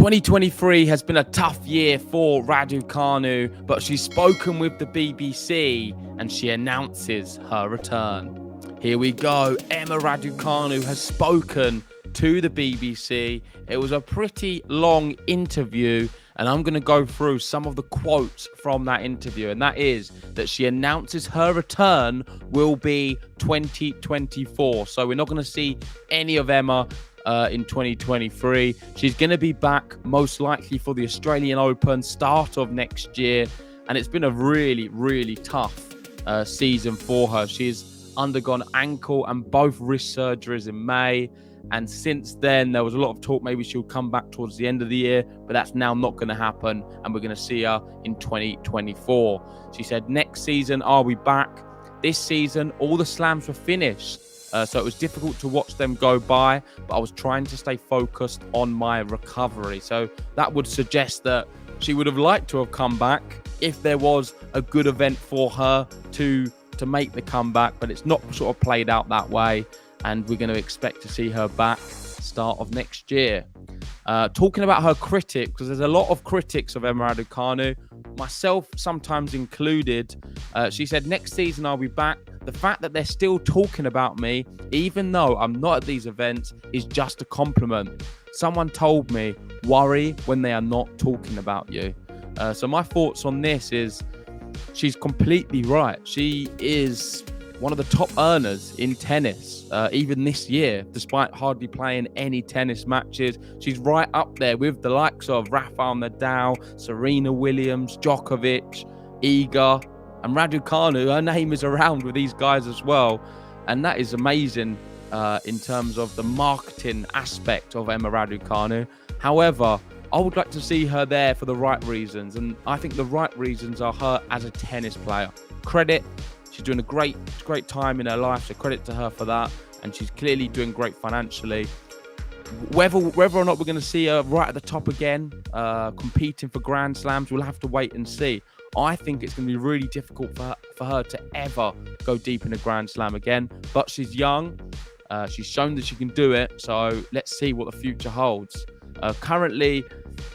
2023 has been a tough year for Raducanu, but she's spoken with the BBC and she announces her return. Here we go. Emma Raducanu has spoken to the BBC. It was a pretty long interview, and I'm going to go through some of the quotes from that interview, and that is that she announces her return will be 2024. So we're not going to see any of Emma in 2023. She's going to be back most likely for the Australian Open start of next year, and it's been a really, really tough season for her. She's undergone ankle and both wrist surgeries in May, and since then there was a lot of talk maybe she'll come back towards the end of the year, but that's now not going to happen, and we're going to see her in 2024. She said, next season I'll be back. This season all the slams were finished, so it was difficult to watch them go by, but I was trying to stay focused on my recovery. So that would suggest that she would have liked to have come back if there was a good event for her to make the comeback, but it's not sort of played out that way, and we're going to expect to see her back start of next year. Talking about her critics, because there's a lot of critics of Emma Raducanu, myself sometimes included. She said, next season I'll be back. The fact that they're still talking about me, even though I'm not at these events, is just a compliment. Someone told me, worry when they are not talking about you. So my thoughts on this is, she's completely right. She is one of the top earners in tennis, even this year, despite hardly playing any tennis matches. She's right up there with the likes of Rafael Nadal, Serena Williams, Djokovic, Iga, and Raducanu. Her name is around with these guys as well, and that is amazing in terms of the marketing aspect of Emma Raducanu. However, I would like to see her there for the right reasons, and I think the right reasons are her as a tennis player. Credit, she's doing a great time in her life, so credit to her for that, and she's clearly doing great financially. Whether or not we're going to see her right at the top again, competing for Grand Slams, we'll have to wait and see. I think it's going to be really difficult for her to ever go deep in a Grand Slam again, but she's young. She's shown that she can do it, so let's see what the future holds. Currently,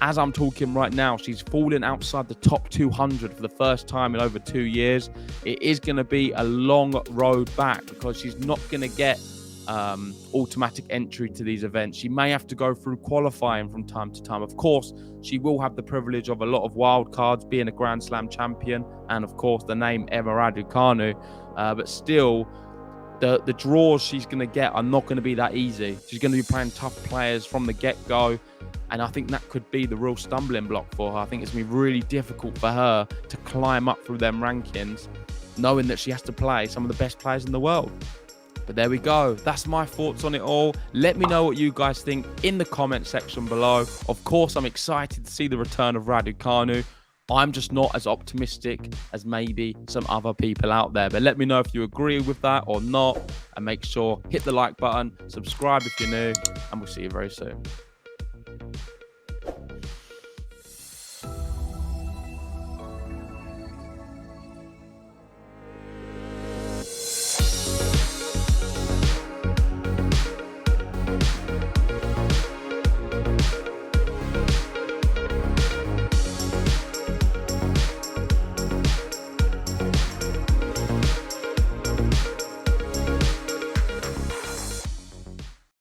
as I'm talking right now, she's fallen outside the top 200 for the first time in over 2 years. It is going to be a long road back because she's not going to get automatic entry to these events. She may have to go through qualifying from time to time. Of course, she will have the privilege of a lot of wild cards, being a Grand Slam champion, and of course the name Emma Raducanu, but still the draws she's going to get are not going to be that easy. She's going to be playing tough players from the get-go, and I think that could be the real stumbling block for her. I think it's going to be really difficult for her to climb up through them rankings, knowing that she has to play some of the best players in the world. But there we go. That's my thoughts on it all. Let me know what you guys think in the comment section below. Of course, I'm excited to see the return of Raducanu. I'm just not as optimistic as maybe some other people out there. But let me know if you agree with that or not. And make sure, hit the like button, subscribe if you're new, and we'll see you very soon.